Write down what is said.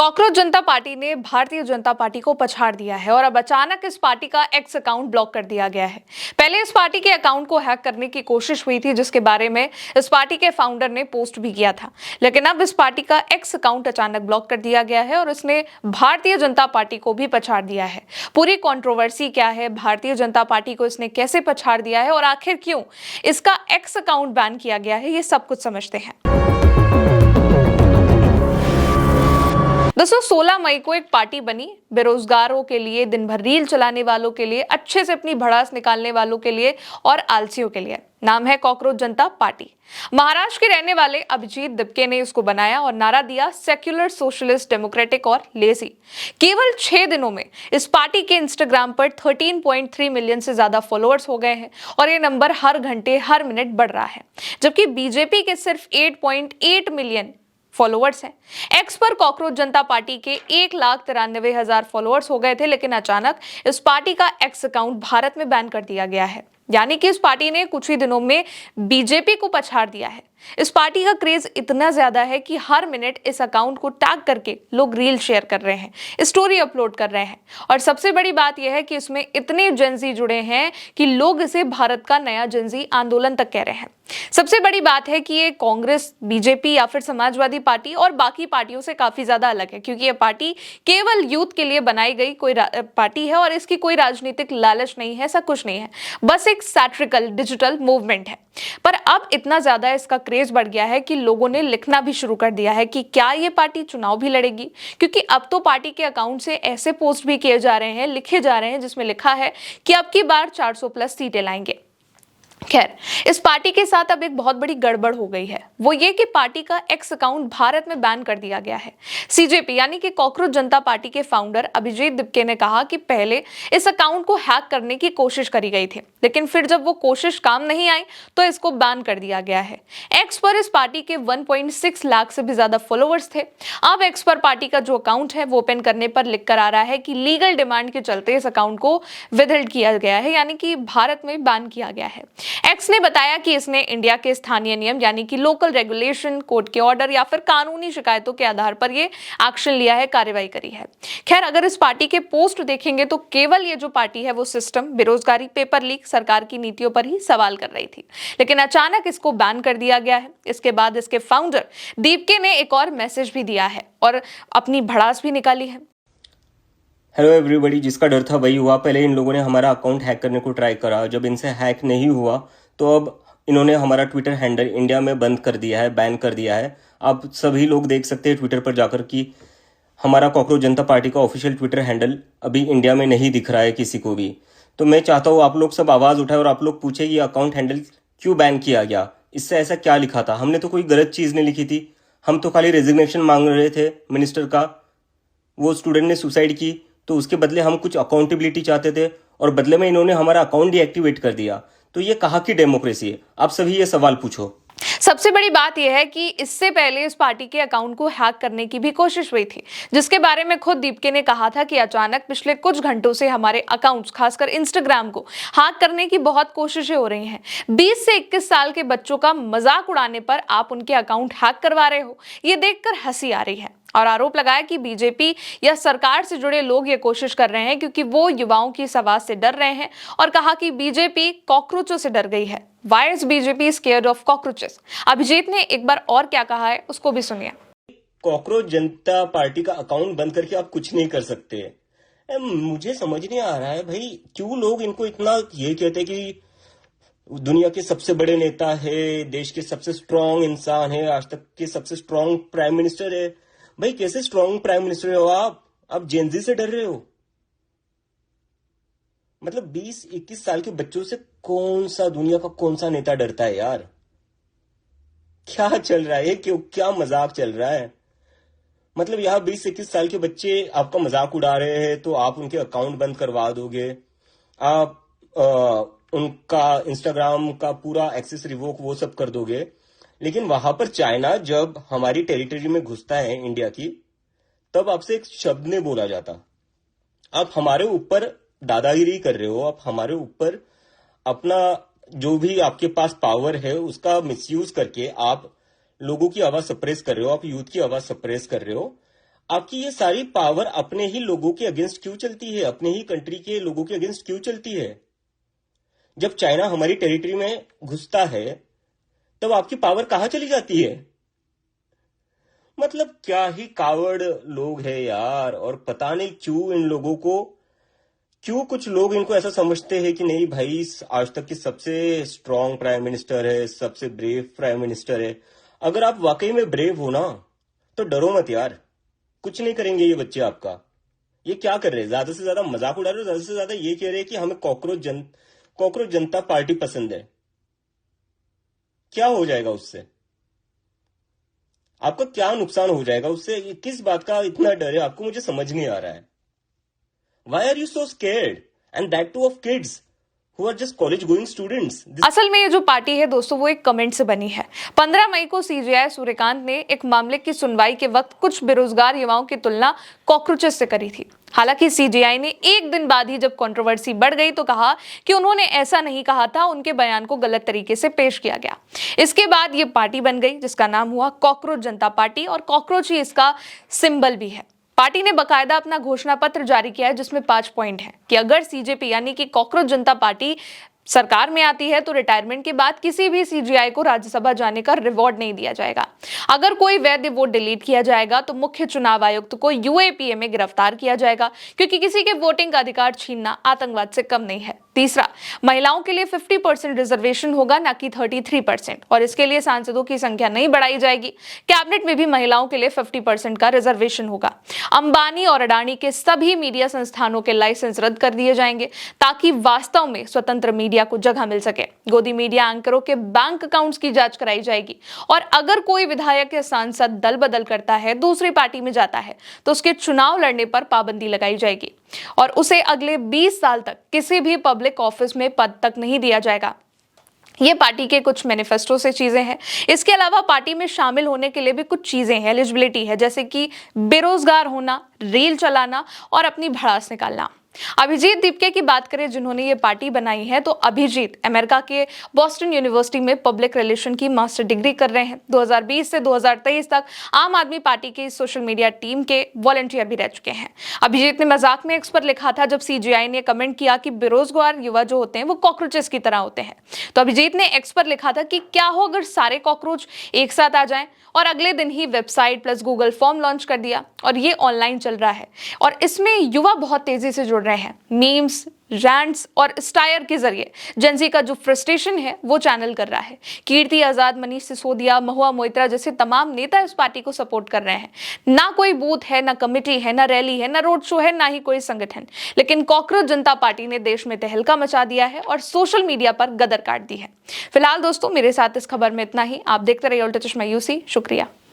Cockroach जनता party ने Bharatiya Janata party को पछाड़ दिया है और अब अचानक इस पार्टी का एक्स अकाउंट ब्लॉक कर दिया गया है। पहले इस पार्टी के अकाउंट को हैक करने की कोशिश हुई थी, जिसके बारे में इस पार्टी के फाउंडर ने पोस्ट भी किया था, लेकिन अब इस पार्टी का एक्स अकाउंट अचानक ब्लॉक कर दिया गया है और इसने भारतीय जनता पार्टी को भी पछाड़ दिया है। पूरी कंट्रोवर्सी क्या है, भारतीय जनता पार्टी को इसने कैसे पछाड़ दिया है और आखिर क्यों इसका एक्स अकाउंट बैन किया गया है, ये सब कुछ समझते हैं। दोस्तों 16 मई को एक पार्टी बनी बेरोजगारों के लिए, दिन भर रील चलाने वालों के लिए, अच्छे से अपनी भड़ास निकालने वालों के लिए और आलसियों के लिए। नाम है कॉकरोच जनता पार्टी। महाराष्ट्र के रहने वाले अभिजीत दिपके ने इसको बनाया और नारा दिया सेक्युलर, सोशलिस्ट, डेमोक्रेटिक और लेजी। केवल 6 दिनों में इस पार्टी के इंस्टाग्राम पर 13.3 मिलियन से ज्यादा फॉलोअर्स हो गए हैं और ये नंबर हर घंटे हर मिनट बढ़ रहा है, जबकि बीजेपी के सिर्फ 8.8 मिलियन फॉलोअर्स हैं। एक्स पर कॉकरोच जनता पार्टी के 1,93,000 फॉलोअर्स हो गए थे, लेकिन अचानक इस पार्टी का एक्स अकाउंट भारत में बैन कर दिया गया है। यानी कि इस पार्टी ने कुछ ही दिनों में बीजेपी को पछाड़ दिया है। इस पार्टी का क्रेज इतना ज्यादा है कि हर मिनट इस अकाउंट को टैग करके लोग रील शेयर कर रहे हैं, स्टोरी अपलोड कर रहे हैं और सबसे बड़ी बात यह है कि इसमें इतने जेंजी जुड़े हैं कि लोग इसे भारत का नया जेंजी आंदोलन तक कह रहे हैं। सबसे बड़ी बात है कि ये कांग्रेस, बीजेपी या फिर समाजवादी पार्टी और बाकी पार्टियों से काफी ज्यादा अलग है, क्योंकि ये पार्टी केवल यूथ के लिए बनाई गई कोई पार्टी है और इसकी कोई राजनीतिक लालच नहीं है, ऐसा कुछ नहीं है, बस एक सैटिरिकल डिजिटल मूवमेंट है। पर अब इतना ज्यादा इसका क्रेज बढ़ गया है कि लोगों ने लिखना भी शुरू कर दिया है कि क्या ये पार्टी चुनाव भी लड़ेगी, क्योंकि अब तो पार्टी के अकाउंट से ऐसे पोस्ट भी किए जा रहे हैं, लिखे जा रहे हैं, जिसमें लिखा है कि अब की बार 400 प्लस सीटें लाएंगे। खैर, इस पार्टी के साथ अब एक बहुत बड़ी गड़बड़ हो गई है, वो ये कि पार्टी का एक्स अकाउंट भारत में बैन कर दिया गया है। सीजेपी यानी कि कॉकरोच जनता पार्टी के फाउंडर अभिजीत दिपके ने कहा कि पहले इस अकाउंट को हैक करने की कोशिश करी गई थी, लेकिन फिर जब वो कोशिश काम नहीं आई तो इसको बैन कर दिया गया है। एक्स पर इस पार्टी के 1.6 लाख से भी ज्यादा फॉलोअर्स थे। अब एक्स पर पार्टी का जो अकाउंट है वो ओपन करने पर लिख कर आ रहा है कि लीगल डिमांड के चलते इस अकाउंट को विदहोल्ड किया गया है, यानी कि भारत में बैन किया गया है। एक्स ने बताया कि इसने इंडिया के स्थानीय नियम यानी कि लोकल रेगुलेशन, कोर्ट के ऑर्डर या फिर कानूनी शिकायतों के आधार पर ये एक्शन लिया है, कार्रवाई करी है। खैर, अगर इस पार्टी के पोस्ट देखेंगे तो केवल ये जो पार्टी है वो सिस्टम, बेरोजगारी, पेपर लीक, सरकार की नीतियों पर ही सवाल कर रही थी, लेकिन अचानक इसको बैन कर दिया गया है। इसके बाद इसके फाउंडर दीपके ने एक और मैसेज भी दिया है और अपनी भड़ास भी निकाली है। हेलो एवरीबॉडी, जिसका डर था वही हुआ। पहले इन लोगों ने हमारा अकाउंट हैक करने को ट्राई करा, जब इनसे हैक नहीं हुआ तो अब इन्होंने हमारा ट्विटर हैंडल इंडिया में बंद कर दिया है, बैन कर दिया है। आप सभी लोग देख सकते हैं ट्विटर पर जाकर कि हमारा कॉकरोच जनता पार्टी का ऑफिशियल ट्विटर हैंडल अभी इंडिया में नहीं दिख रहा है किसी को भी। तो मैं चाहता हूँ आप लोग सब आवाज़ उठाए और आप लोग पूछे ये अकाउंट हैंडल क्यों बैन किया गया, इससे ऐसा क्या लिखा था। हमने तो कोई गलत चीज़ नहीं लिखी थी, हम तो खाली रेजिग्नेशन मांग रहे थे मिनिस्टर का। वो स्टूडेंट ने सुसाइड की तो उसके बदले हम कुछ अकाउंटेबिलिटी चाहते थे और बदले में इन्होंने हमारा अकाउंट डीएक्टिवेट कर दिया। तो ये कहाँ की डेमोक्रेसी है? आप सभी ये सवाल पूछो। सबसे बड़ी बात यह है कि इससे पहले इस पार्टी के अकाउंट को हैक करने की भी कोशिश हुई थी, जिसके बारे में खुद दीपके ने कहा था कि अचानक पिछले कुछ घंटों से हमारे अकाउंट्स, खासकर इंस्टाग्राम को हैक करने की बहुत कोशिशें हो रही हैं। 20 से 21 साल के बच्चों का मजाक उड़ाने पर आप उनके अकाउंट हैक करवा रहे हो, ये देखकर हंसी आ रही है। और आरोप लगाया कि बीजेपी या सरकार से जुड़े लोग ये कोशिश कर रहे हैं क्योंकि वो युवाओं की इस आवाज से डर रहे हैं, और कहा कि बीजेपी कॉकरोचों से डर गई है। Why is BJP scared of cockroaches? Abhijit ने एक बार और क्या कहा है उसको भी सुनिए। कॉकरोच जनता पार्टी का अकाउंट बंद करके आप कुछ नहीं कर सकते। मुझे समझ नहीं आ रहा है भाई, क्यों लोग इनको इतना ये कहते हैं कि दुनिया के सबसे बड़े नेता है, देश के सबसे स्ट्रांग इंसान है, आज तक के सबसे स्ट्रांग प्राइम मिनिस्टर है। भाई कैसे स्ट्रांग प्राइम मिनिस्टर हो आप जेनजी से डर रहे हो? मतलब 20-21 साल के बच्चों से कौन सा दुनिया का कौन सा नेता डरता है यार? क्या चल रहा है? क्यों, क्या मजाक चल रहा है? मतलब यहाँ 20-21 साल के बच्चे आपका मजाक उड़ा रहे हैं तो आप उनके अकाउंट बंद करवा दोगे, आप उनका इंस्टाग्राम का पूरा एक्सेस रिवोक वो सब कर दोगे। लेकिन वहां पर चाइना जब हमारी टेरिटरी में घुसता है इंडिया की, तब आपसे एक शब्द नहीं बोला जाता। आप हमारे ऊपर दादागिरी कर रहे हो, आप हमारे ऊपर अपना जो भी आपके पास पावर है उसका मिसयूज करके आप लोगों की आवाज सप्रेस कर रहे हो, आप यूथ की आवाज सप्रेस कर रहे हो। आपकी ये सारी पावर अपने ही लोगों के अगेंस्ट क्यों चलती है, अपने ही कंट्री के लोगों के अगेंस्ट क्यों चलती है? जब चाइना हमारी टेरिटरी में घुसता है तब आपकी पावर कहां चली जाती है? मतलब क्या ही कावर्ड लोग हैं यार। और पता नहीं क्यों इन लोगों को, क्यों कुछ लोग इनको ऐसा समझते हैं कि नहीं भाई आज तक की सबसे स्ट्रांग प्राइम मिनिस्टर है, सबसे ब्रेव प्राइम मिनिस्टर है। अगर आप वाकई में ब्रेव हो ना तो डरो मत यार, कुछ नहीं करेंगे ये बच्चे आपका। ये क्या कर रहे हैं, ज्यादा से ज्यादा मजाक उड़ा रहे हो, ज्यादा से ज्यादा ये कह रहे हैं कि हमें कॉकरोच जनता पार्टी पसंद है। क्या हो जाएगा उससे? आपका क्या नुकसान हो जाएगा उससे? किस बात का इतना डर है आपको, मुझे समझ नहीं आ रहा है। Why are you so scared? And that too of kids who are just college going students. असल में ये जो पार्टी है दोस्तों वो एक कमेंट से बनी है। 15 मई को सीजेआई सूर्यकांत ने एक मामले की सुनवाई के वक्त कुछ बेरोजगार युवाओं की तुलना कॉकरोचेस से करी थी। हालांकि सीजेआई ने एक दिन बाद ही जब कंट्रोवर्सी बढ़ गई तो कहा कि उन्होंने ऐसा नहीं कहा था, उनके बयान को गलत तरीके से पेश किया गया। इसके बाद ये पार्टी बन गई जिसका नाम हुआ कॉकरोच जनता पार्टी, और कॉकरोच ही इसका सिंबल भी है। पार्टी ने बकायदा अपना घोषणा पत्र जारी किया है जिसमें 5 पॉइंट हैं कि अगर सीजेपी यानी कि कॉकरोच जनता पार्टी सरकार में आती है तो रिटायरमेंट के बाद किसी भी सीजीआई को राज्यसभा जाने का रिवॉर्ड नहीं दिया जाएगा। अगर कोई वैध वोट डिलीट किया जाएगा तो मुख्य चुनाव आयुक्त को यूएपीए में गिरफ्तार किया जाएगा, क्योंकि किसी के वोटिंग का अधिकार छीनना आतंकवाद से कम नहीं है। तीसरा, महिलाओं के लिए 50% रिजर्वेशन होगा, ना कि 33%, और इसके लिए सांसदों की संख्या नहीं बढ़ाई जाएगी। कैबिनेट में भी महिलाओं के लिए 50% का रिजर्वेशन होगा। अंबानी और अडानी के सभी मीडिया संस्थानों के लाइसेंस रद्द कर दिए जाएंगे ताकि वास्तव में स्वतंत्र मीडिया को जगह मिल सके। गोदी मीडिया एंकरों के बैंक अकाउंट्स की जांच कराई जाएगी, और अगर कोई विधायक या सांसद दल बदल करता है, दूसरी पार्टी में जाता है, तो उसके चुनाव लड़ने पर पाबंदी लगाई जाएगी और उसे अगले 20 साल तक किसी भी पब्लिक ऑफिस में पद तक नहीं दिया जाएगा। ये पार्टी के कुछ मैनिफेस्टो से चीजें हैं। इसके अलावा पार्टी में शामिल होने के लिए भी कुछ चीजें हैं, एलिजिबिलिटी है, जैसे कि बेरोजगार होना, रील चलाना और अपनी भड़ास निकालना। अभिजीत दीपके की बात करें जिन्होंने ये पार्टी बनाई है, तो अभिजीत अमेरिका के बॉस्टन यूनिवर्सिटी में पब्लिक रिलेशन की मास्टर डिग्री कर रहे हैं। 2020 से 2023 तक आम आदमी पार्टी की सोशल मीडिया टीम के वॉलंटियर भी रह चुके हैं। अभिजीत ने मजाक में एक्स पर लिखा था जब सीजीआई ने कमेंट किया कि बेरोजगार युवा जो होते हैं वो कॉकरोचेस की तरह होते हैं, तो अभिजीत ने एक्स पर लिखा था कि क्या हो अगर सारे कॉकरोच एक साथ आ जाएं, और अगले दिन ही website plus Google form launch कर दिया और ये ऑनलाइन चल रहा है और इसमें युवा बहुत तेजी से जुड़ रहे हैं। मीम्स, रैंट्स और स्टायर के जरिए जेंजी का जो फ्रस्ट्रेशन है वो चैनल कर रहा है। कीर्ति आजाद, मनीष सिसोदिया, महुआ मोइत्रा जैसे तमाम नेता इस पार्टी को सपोर्ट कर रहे हैं। ना कोई बूथ है, ना कमेटी है, ना रैली है, ना रोड शो है, ना ही कोई संगठन, लेकिन कॉकरोच जनता पार्टी ने देश में तहलका मचा दिया है और सोशल मीडिया पर गदर काट दी है। फिलहाल दोस्तों मेरे साथ इस खबर में इतना ही। आप देखते रहिए उल्टा चश्मा यूसी। शुक्रिया।